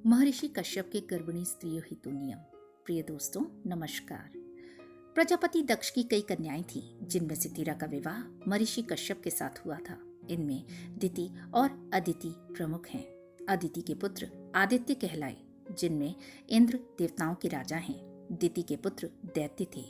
महर्षि कश्यप के गर्भिणी स्त्रियों हेतु नियम। प्रिय दोस्तों, नमस्कार। प्रजापति दक्ष की कई कन्याएं थीं, जिनमें से 13 का विवाह महर्षि कश्यप के साथ हुआ था। इनमें दिति और अदिति प्रमुख हैं। अदिति के पुत्र आदित्य कहलाए, जिनमें इंद्र देवताओं के राजा हैं। दिति के पुत्र दैत्य थे।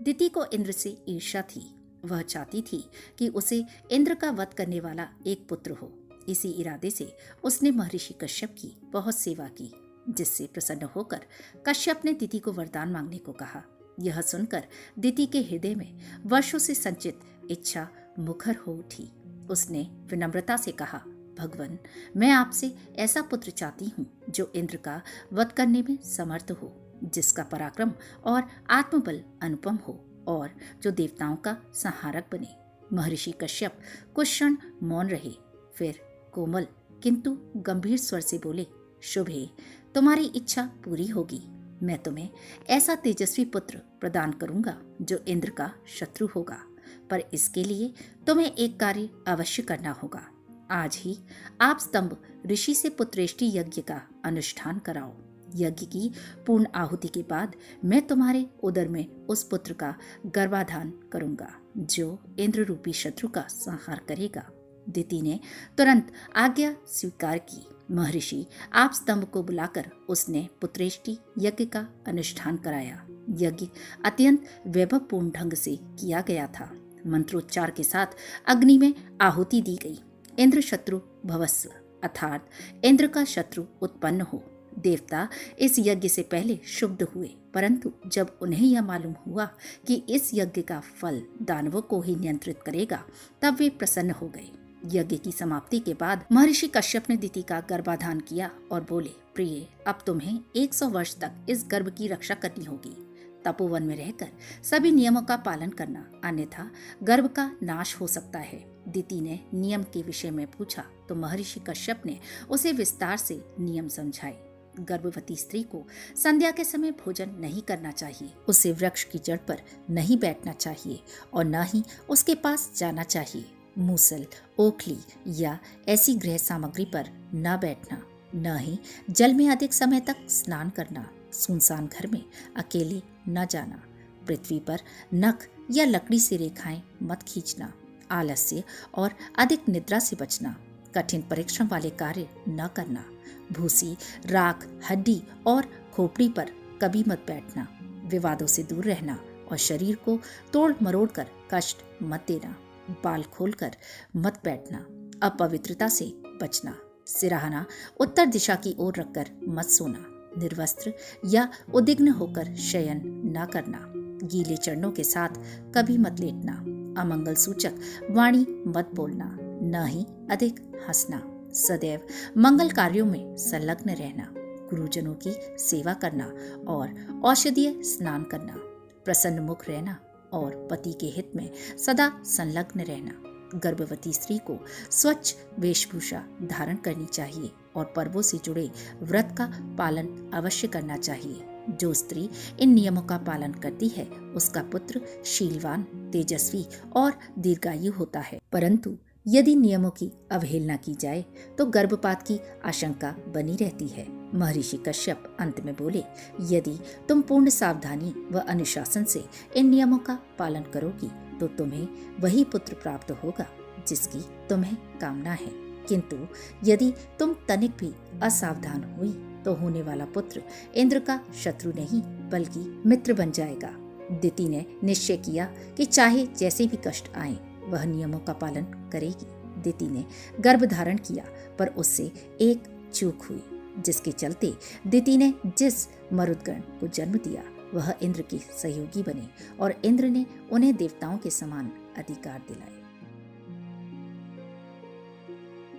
दिति को इंद्र से ईर्ष्या थी। वह चाहती थी कि उसे इंद्र का वध करने वाला एक पुत्र हो। इसी इरादे से उसने महर्षि कश्यप की बहुत सेवा की, जिससे प्रसन्न होकर कश्यप ने दिति को वरदान मांगने को कहा। यह सुनकर दिति के हृदय में वर्षों से संचित इच्छा मुखर हो उठी। उसने विनम्रता से कहा, भगवान, मैं आपसे ऐसा पुत्र चाहती हूँ जो इंद्र का वध करने में समर्थ हो, जिसका पराक्रम और आत्मबल अनुपम हो और जो देवताओं का संहारक बने। महर्षि कश्यप कुछ क्षण मौन रहे, फिर कोमल किंतु गंभीर स्वर से बोले, शुभ है, तुम्हारी इच्छा पूरी होगी। मैं तुम्हें ऐसा तेजस्वी पुत्र प्रदान करूंगा जो इंद्र का शत्रु होगा, पर इसके लिए तुम्हें एक कार्य अवश्य करना होगा। आज ही आप स्तंभ ऋषि से पुत्रेष्टि यज्ञ का अनुष्ठान कराओ। यज्ञ की पूर्ण आहुति के बाद मैं तुम्हारे उदर में उस पुत्र का गर्भाधान करूंगा, जो इंद्र रूपी शत्रु का संहार करेगा। दिति ने तुरंत आज्ञा स्वीकार की। महर्षि आप स्तंभ को बुलाकर उसने पुत्रेष्टि यज्ञ का अनुष्ठान कराया। यज्ञ अत्यंत वैभवपूर्ण ढंग से किया गया था। मंत्रोच्चार के साथ अग्नि में आहुति दी गई। इंद्र शत्रु भवस्व, अर्थात इंद्र का शत्रु उत्पन्न हो। देवता इस यज्ञ से पहले क्षुब्ध हुए, परंतु जब उन्हें यह मालूम हुआ कि इस यज्ञ का फल दानवों को ही नियंत्रित करेगा, तब वे प्रसन्न हो गए। यज्ञ की समाप्ति के बाद महर्षि कश्यप ने दिति का गर्भाधान किया और बोले, प्रिय, अब तुम्हें 100 वर्ष तक इस गर्भ की रक्षा करनी होगी। तपोवन में रहकर सभी नियमों का पालन करना, अन्यथा गर्भ का नाश हो सकता है। दिति ने नियम के विषय में पूछा तो महर्षि कश्यप ने उसे विस्तार से नियम समझाए। गर्भवती स्त्री को संध्या के समय भोजन नहीं करना चाहिए, उसे वृक्ष की जड़ पर नहीं बैठना चाहिए और न ही उसके पास जाना चाहिए। मूसल, ओखली या ऐसी गृह सामग्री पर न बैठना, न ही जल में अधिक समय तक स्नान करना। सुनसान घर में अकेले न जाना। पृथ्वी पर नख या लकड़ी से रेखाएं मत खींचना। आलस्य और अधिक निद्रा से बचना। कठिन परिश्रम वाले कार्य न करना। भूसी, राख, हड्डी और खोपड़ी पर कभी मत बैठना। विवादों से दूर रहना और शरीर को तोड़ मरोड़ कर कष्ट मत देना। बाल खोलकर मत बैठना। अपवित्रता से बचना। सिरहाना उत्तर दिशा की ओर रखकर मत सोना। निर्वस्त्र या उद्विग्न होकर शयन न करना। गीले चरणों के साथ कभी मत लेटना। अमंगल सूचक वाणी मत बोलना, न ही अधिक हंसना। सदैव मंगल कार्यों में संलग्न रहना। गुरुजनों की सेवा करना और औषधीय स्नान करना। प्रसन्न मुख रहना और पति के हित में सदा संलग्न रहना। गर्भवती स्त्री को स्वच्छ वेशभूषा धारण करनी चाहिए और पर्वों से जुड़े व्रत का पालन अवश्य करना चाहिए। जो स्त्री इन नियमों का पालन करती है, उसका पुत्र शीलवान, तेजस्वी और दीर्घायु होता है। परंतु यदि नियमों की अवहेलना की जाए तो गर्भपात की आशंका बनी रहती है। महर्षि कश्यप अंत में बोले, यदि तुम पूर्ण सावधानी व अनुशासन से इन नियमों का पालन करोगी तो तुम्हें वही पुत्र प्राप्त होगा जिसकी तुम्हें कामना है। किंतु यदि तुम तनिक भी असावधान हुई तो होने वाला पुत्र इंद्र का शत्रु नहीं बल्कि मित्र बन जाएगा। दिति ने निश्चय किया कि चाहे जैसे भी कष्ट आए, वह नियमों का पालन करेगी। दिति ने गर्भ धारण किया, पर उससे एक चूक हुई, जिसके चलते दिति ने जिस मरुदगण को जन्म दिया वह इंद्र के सहयोगी बने और इंद्र ने उन्हें देवताओं के समान अधिकार दिलाए।